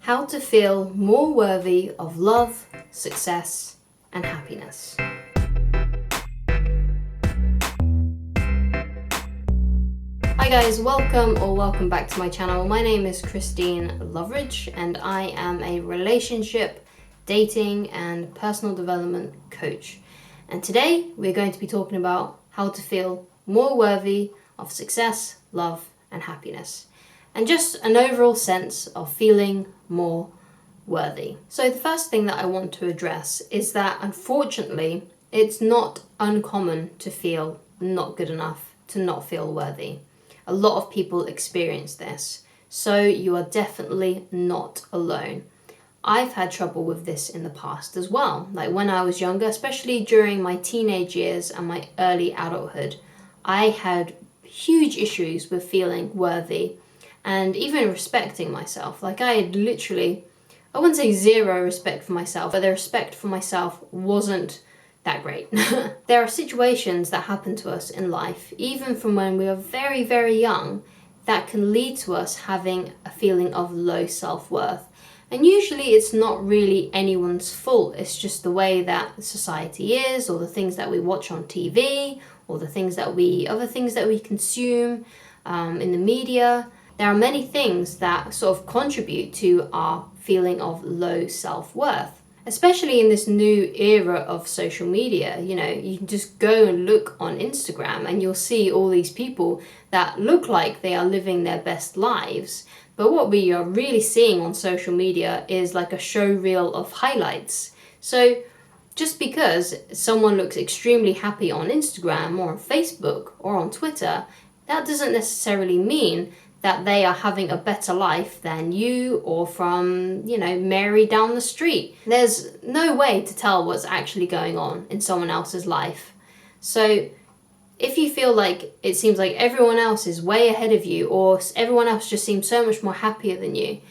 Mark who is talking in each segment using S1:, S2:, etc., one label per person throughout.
S1: How to feel more worthy of love, success, and happiness. Hi guys, welcome back to my channel. My name is Christine Loveridge and I am a relationship, dating and personal development coach. And today we're going to be talking about how to feel more worthy of success, love and happiness. And just an overall sense of feeling more worthy. So the first thing that I want to address is that unfortunately it's not uncommon to feel not good enough, to not feel worthy. A lot of people experience this, so you are definitely not alone. I've had trouble with this in the past as well. Like when I was younger, especially during my teenage years and my early adulthood, I had huge issues with feeling worthy and even respecting myself. Like I had literally, I wouldn't say zero respect for myself, but the respect for myself wasn't that great. There are situations that happen to us in life, even from when we are very, very young, that can lead to us having a feeling of low self-worth. And usually it's not really anyone's fault. It's just the way that society is, or the things that we watch on TV, or other things that we consume in the media. There are many things that sort of contribute to our feeling of low self-worth, especially in this new era of social media. You know, you can just go and look on Instagram and you'll see all these people that look like they are living their best lives. But what we are really seeing on social media is like a show reel of highlights. So just because someone looks extremely happy on Instagram or on Facebook or on Twitter, that doesn't necessarily mean that they are having a better life than you or from, Mary down the street. There's no way to tell what's actually going on in someone else's life. So if you feel like it seems like everyone else is way ahead of you, or everyone else just seems so much more happier than you,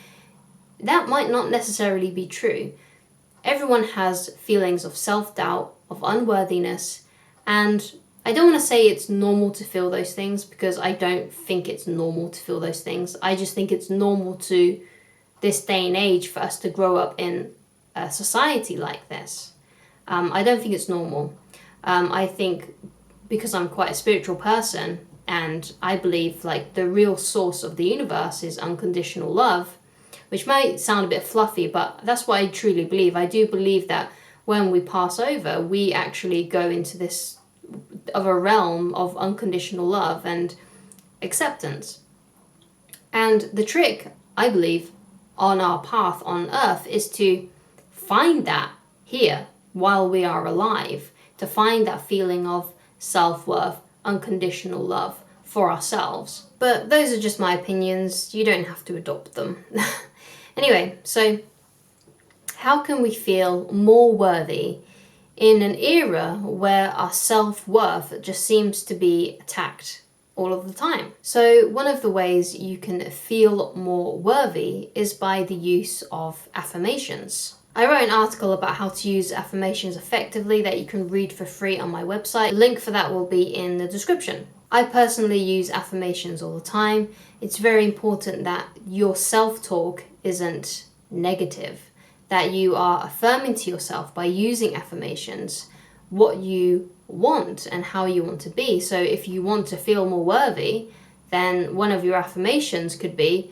S1: that might not necessarily be true. Everyone has feelings of self-doubt, of unworthiness, and I don't want to say it's normal to feel those things, because I don't think it's normal to feel those things. I just think it's normal to this day and age for us to grow up in a society like this. I don't think it's normal. I think because I'm quite a spiritual person and I believe like the real source of the universe is unconditional love, which might sound a bit fluffy, but that's what I truly believe. I do believe that when we pass over, we actually go into this of a realm of unconditional love and acceptance. And the trick, I believe, on our path on earth is to find that here while we are alive, to find that feeling of self-worth, unconditional love for ourselves. But those are just my opinions. You don't have to adopt them. Anyway, so how can we feel more worthy in an era where our self-worth just seems to be attacked all of the time? So one of the ways you can feel more worthy is by the use of affirmations. I wrote an article about how to use affirmations effectively that you can read for free on my website. The link for that will be in the description. I personally use affirmations all the time. It's very important that your self-talk isn't negative, that you are affirming to yourself by using affirmations what you want and how you want to be. So if you want to feel more worthy, then one of your affirmations could be,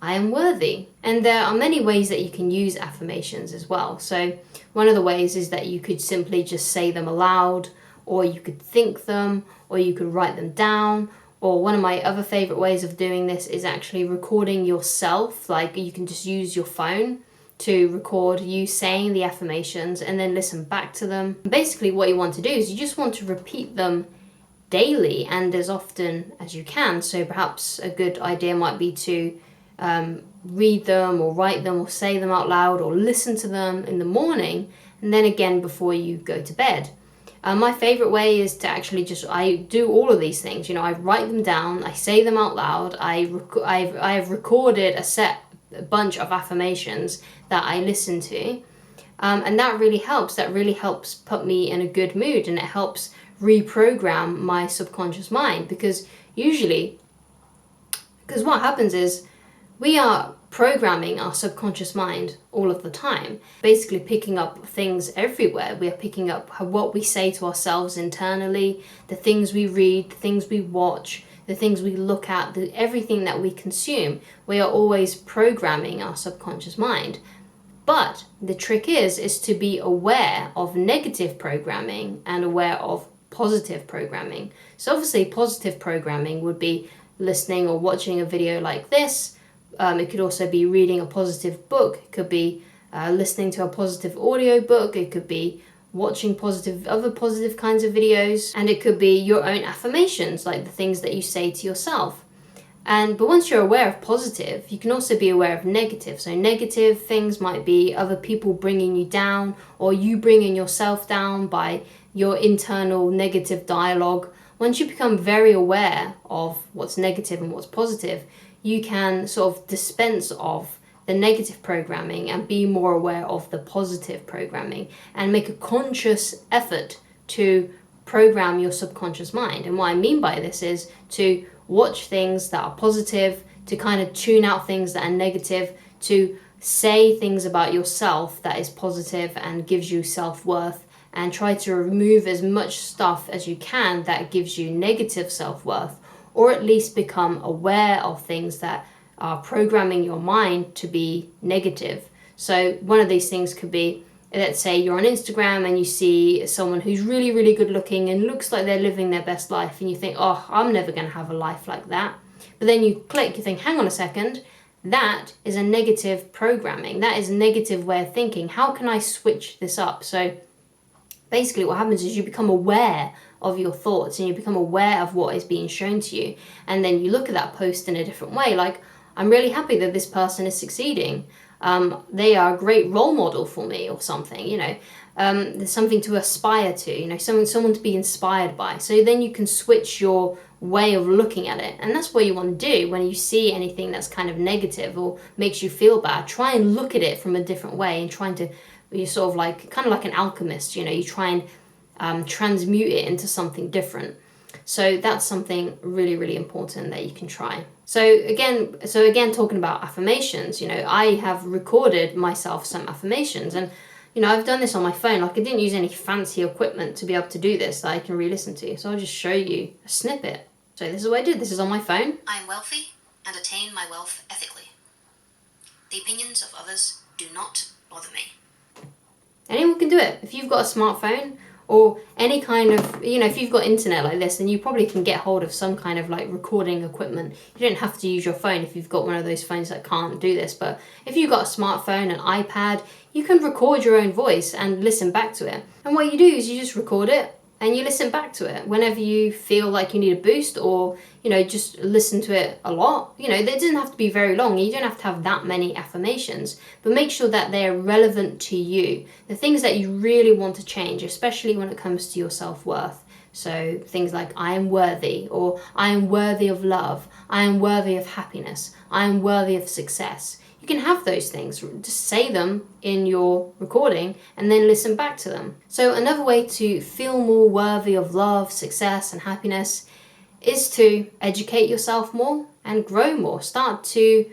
S1: I am worthy. And there are many ways that you can use affirmations as well. So one of the ways is that you could simply just say them aloud, or you could think them, or you could write them down. Or one of my other favorite ways of doing this is actually recording yourself. Like you can just use your phone to record you saying the affirmations and then listen back to them. Basically what you want to do is you just want to repeat them daily and as often as you can. So perhaps a good idea might be to read them or write them or say them out loud or listen to them in the morning and then again before you go to bed. My favorite way is to actually I do all of these things. I write them down, I say them out loud, I've recorded a bunch of affirmations that I listen to, and that really helps. That really helps put me in a good mood, and it helps reprogram my subconscious mind, because what happens is we are programming our subconscious mind all of the time, basically picking up things everywhere. We are picking up what we say to ourselves internally, the things we read, the things we watch, the things we look at, everything that we consume. We are always programming our subconscious mind. But the trick is to be aware of negative programming and aware of positive programming. So obviously positive programming would be listening or watching a video like this. It could also be reading a positive book. It could be listening to a positive audio book. It could be watching other positive kinds of videos. And it could be your own affirmations, like the things that you say to yourself. But once you're aware of positive, you can also be aware of negative. So negative things might be other people bringing you down, or you bringing yourself down by your internal negative dialogue. Once you become very aware of what's negative and what's positive, you can sort of dispense of the negative programming and be more aware of the positive programming and make a conscious effort to program your subconscious mind. And what I mean by this is to watch things that are positive, to kind of tune out things that are negative, to say things about yourself that is positive and gives you self-worth, and try to remove as much stuff as you can that gives you negative self-worth, or at least become aware of things that are programming your mind to be negative. So one of these things could be, let's say you're on Instagram and you see someone who's really, really good looking and looks like they're living their best life, and you think, oh, I'm never going to have a life like that. But then you click, you think, hang on a second, that is a negative programming. That is a negative way of thinking. How can I switch this up? So basically what happens is you become aware of your thoughts and you become aware of what is being shown to you. And then you look at that post in a different way. Like, I'm really happy that this person is succeeding. They are a great role model for me, or something, there's something to aspire to, someone to be inspired by. So then you can switch your way of looking at it. And that's what you want to do when you see anything that's kind of negative or makes you feel bad. Try and look at it from a different way, and you're sort of like, kind of like an alchemist, you try and transmute it into something different. So that's something really, really important that you can try. So again, talking about affirmations, I have recorded myself some affirmations, and I've done this on my phone. Like, I didn't use any fancy equipment to be able to do this that I can re-listen to. So I'll just show you a snippet. So this is what I did. This is on my phone.
S2: I am wealthy and attain my wealth ethically. The opinions of others do not bother me.
S1: Anyone can do it. If you've got a smartphone, or any kind of, if you've got internet like this, then you probably can get hold of some kind of like recording equipment. You don't have to use your phone if you've got one of those phones that can't do this. But if you've got a smartphone, an iPad, you can record your own voice and listen back to it. And what you do is you just record it and you listen back to it whenever you feel like you need a boost, or just listen to it a lot. It doesn't have to be very long. You don't have to have that many affirmations, but make sure that they're relevant to you, the things that you really want to change, especially when it comes to your self-worth. So things like, I am worthy, or I am worthy of love, I am worthy of happiness, I am worthy of success. You can have those things, just say them in your recording and then listen back to them. So another way to feel more worthy of love, success and happiness is to educate yourself more and grow more. Start to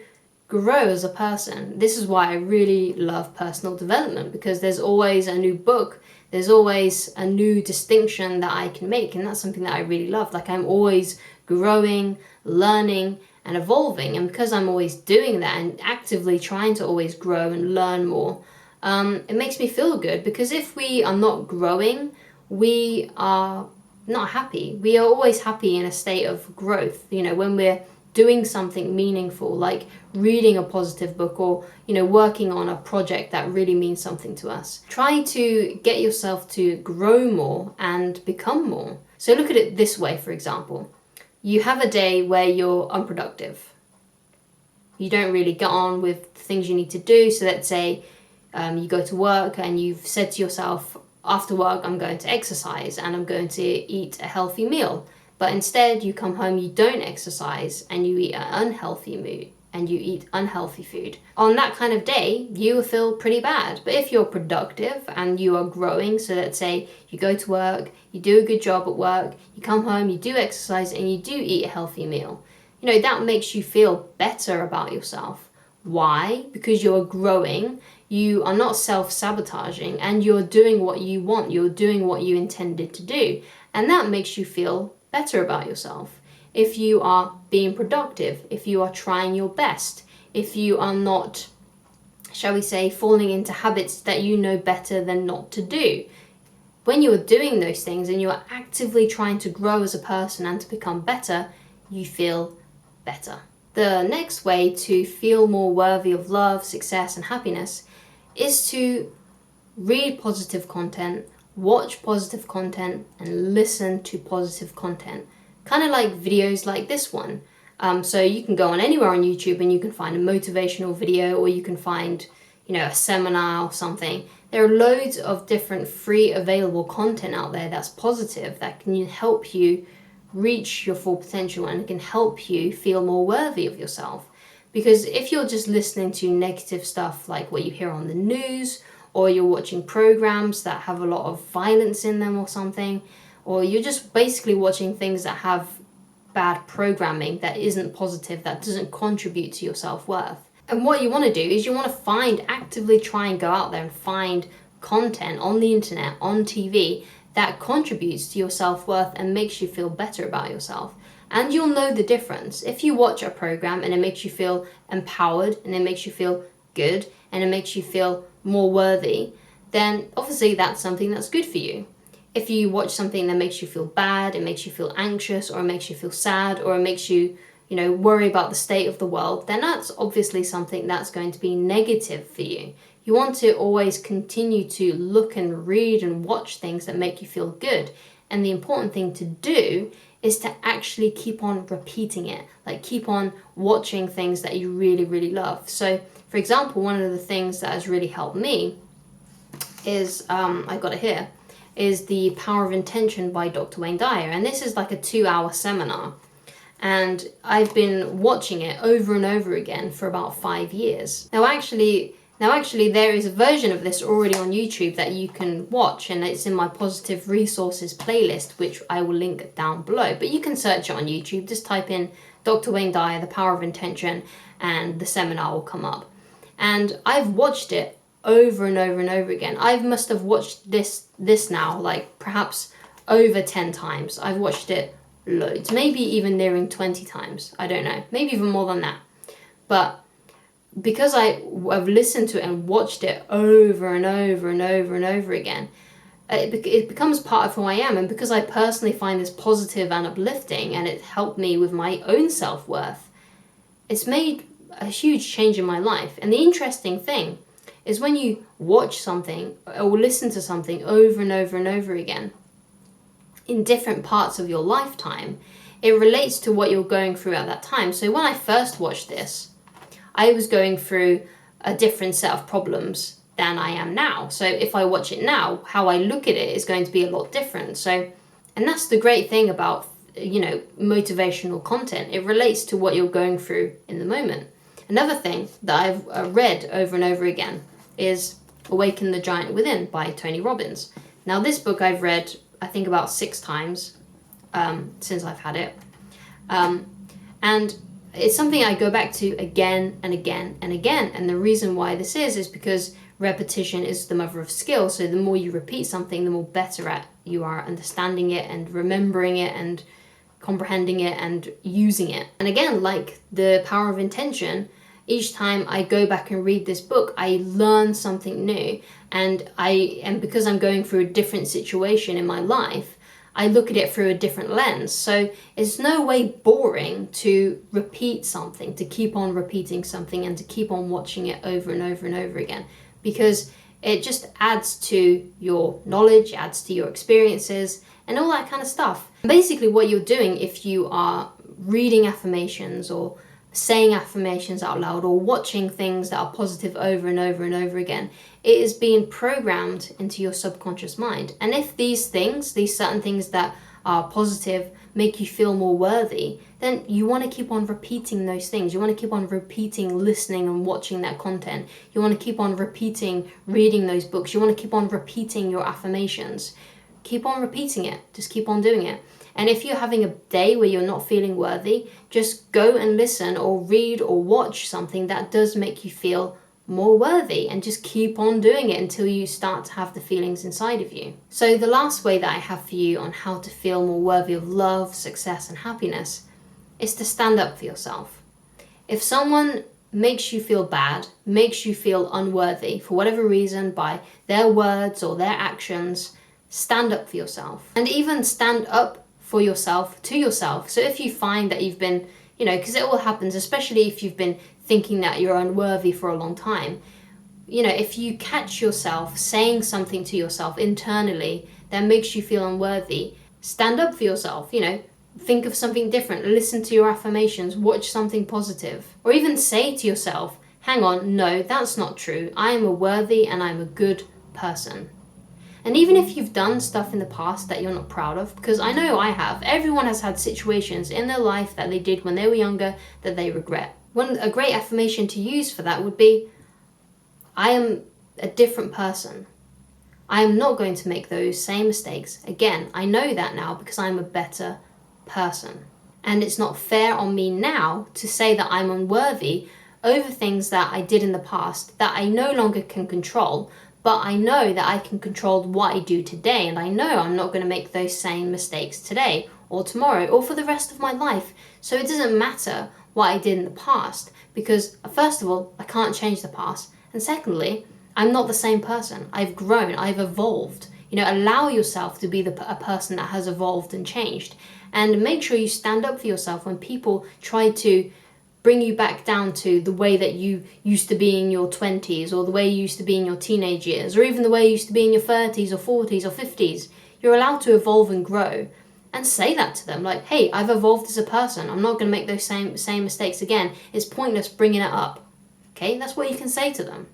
S1: grow as a person. This is why I really love personal development, because there's always a new book, there's always a new distinction that I can make, and that's something that I really love. Like, I'm always growing, learning and evolving, and because I'm always doing that and actively trying to always grow and learn more, it makes me feel good. Because if we are not growing, we are not happy. We are always happy in a state of growth, when we're doing something meaningful, like reading a positive book, or working on a project that really means something to us. Try to get yourself to grow more and become more. So look at it this way. For example, you have a day where you're unproductive. You don't really get on with the things you need to do. So let's say you go to work and you've said to yourself, after work, I'm going to exercise and I'm going to eat a healthy meal. But instead you come home, you don't exercise, and you eat an unhealthy mood, and you eat unhealthy food. On that kind of day, you will feel pretty bad. But if you're productive and you are growing, so let's say you go to work, you do a good job at work, you come home, you do exercise, and you do eat a healthy meal, that makes you feel better about yourself. Why? Because you're growing, you are not self-sabotaging, and you're doing what you want, you're doing what you intended to do. And that makes you feel better about yourself. If you are being productive, if you are trying your best, if you are not, shall we say, falling into habits that you know better than not to do. When you're doing those things and you're actively trying to grow as a person and to become better, you feel better. The next way to feel more worthy of love, success, and happiness is to read positive content, watch positive content, and listen to positive content. Kind of like videos like this one. So you can go on anywhere on YouTube and you can find a motivational video, or you can find, a seminar or something. There are loads of different free available content out there that's positive, that can help you reach your full potential and can help you feel more worthy of yourself. Because if you're just listening to negative stuff like what you hear on the news, or you're watching programs that have a lot of violence in them or something, or you're just basically watching things that have bad programming that isn't positive, that doesn't contribute to your self-worth. And what you want to do is you want to actively try and go out there and find content on the internet, on TV, that contributes to your self-worth and makes you feel better about yourself. And you'll know the difference. If you watch a program and it makes you feel empowered, and it makes you feel good, and it makes you feel more worthy, then obviously that's something that's good for you. If you watch something that makes you feel bad, it makes you feel anxious, or it makes you feel sad, or it makes you, worry about the state of the world, then that's obviously something that's going to be negative for you. You want to always continue to look and read and watch things that make you feel good. And the important thing to do is to actually keep on repeating it. Like, keep on watching things that you really, really love. So, for example, one of the things that has really helped me is, I got it here, is The Power of Intention by Dr. Wayne Dyer. And this is like a 2-hour seminar. And I've been watching it over and over again for about 5 years. Now actually, there is a version of this already on YouTube that you can watch, and it's in my Positive Resources playlist, which I will link down below. But you can search it on YouTube. Just type in Dr. Wayne Dyer, The Power of Intention, and the seminar will come up. And I've watched it over and over and over again. I must have watched this now, like perhaps over 10 times. I've watched it loads, maybe even nearing 20 times. I don't know, maybe even more than that. But because I've listened to it and watched it over and over and over and over again, it becomes part of who I am. And because I personally find this positive and uplifting, and it helped me with my own self-worth, it's made a huge change in my life. And the interesting thing is, when you watch something or listen to something over and over and over again in different parts of your lifetime, it relates to what you're going through at that time. So when I first watched this, I was going through a different set of problems than I am now. So if I watch it now, how I look at it is going to be a lot different. So, and that's the great thing about, motivational content. It relates to what you're going through in the moment. Another thing that I've read over and over again is Awaken the Giant Within by Tony Robbins. Now this book I've read, I think, about 6 times since I've had it. And it's something I go back to again and again and again. And the reason why this is because repetition is the mother of skill. So the more you repeat something, the more better at you are understanding it and remembering it and comprehending it and using it. And again, like The Power of Intention, each time I go back and read this book, I learn something new. And because I'm going through a different situation in my life, I look at it through a different lens. So it's no way boring to repeat something, to keep on repeating something, and to keep on watching it over and over and over again, because it just adds to your knowledge, adds to your experiences, and all that kind of stuff. Basically what you're doing, if you are reading affirmations or saying affirmations out loud or watching things that are positive over and over and over again, it is being programmed into your subconscious mind. And if these certain things that are positive make you feel more worthy, then you want to keep on repeating those things. You want to keep on repeating listening and watching that content. You want to keep on repeating reading those books. You want to keep on repeating your affirmations. Keep on repeating it. Just keep on doing it. And if you're having a day where you're not feeling worthy, just go and listen or read or watch something that does make you feel more worthy, and just keep on doing it until you start to have the feelings inside of you. So the last way that I have for you on how to feel more worthy of love, success, and happiness is to stand up for yourself. If someone makes you feel bad, makes you feel unworthy for whatever reason by their words or their actions, stand up for yourself. And even stand up for yourself to yourself. So if you find that you've been, because it all happens, especially if you've been thinking that you're unworthy for a long time, if you catch yourself saying something to yourself internally that makes you feel unworthy, stand up for yourself, think of something different, listen to your affirmations, watch something positive, or even say to yourself, hang on, no, that's not true. I am a worthy and I'm a good person. And even if you've done stuff in the past that you're not proud of, because I know I have, everyone has had situations in their life that they did when they were younger that they regret. A great affirmation to use for that would be, I am a different person. I am not going to make those same mistakes again. I know that now because I'm a better person. And it's not fair on me now to say that I'm unworthy over things that I did in the past that I no longer can control, but I know that I can control what I do today, and I know I'm not going to make those same mistakes today or tomorrow or for the rest of my life. So it doesn't matter what I did in the past, because first of all, I can't change the past, and secondly, I'm not the same person. I've grown, I've evolved. Allow yourself to be a person that has evolved and changed, and make sure you stand up for yourself when people try to bring you back down to the way that you used to be in your 20s, or the way you used to be in your teenage years, or even the way you used to be in your 30s or 40s or 50s. You're allowed to evolve and grow, and say that to them, like, hey, I've evolved as a person. I'm not going to make those same mistakes again. It's pointless bringing it up. Okay, that's what you can say to them.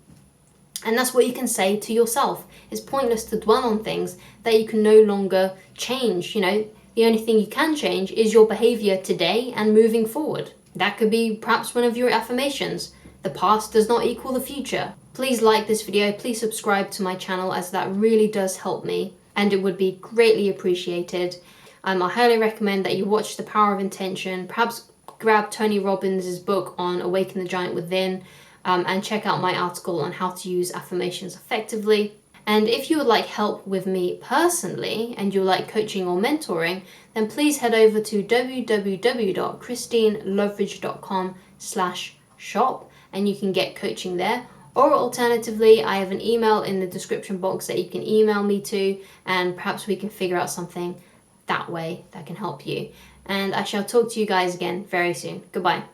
S1: And that's what you can say to yourself. It's pointless to dwell on things that you can no longer change. The only thing you can change is your behavior today and moving forward. That could be perhaps one of your affirmations. The past does not equal the future. Please like this video. Please subscribe to my channel, as that really does help me, and it would be greatly appreciated. I highly recommend that you watch The Power of Intention. Perhaps grab Tony Robbins' book on Awaken the Giant Within, and check out my article on how to use affirmations effectively. And if you would like help with me personally, and you like coaching or mentoring, then please head over to www.christineloveridge.com/shop, and you can get coaching there. Or alternatively, I have an email in the description box that you can email me to, and perhaps we can figure out something that way that can help you. And I shall talk to you guys again very soon. Goodbye.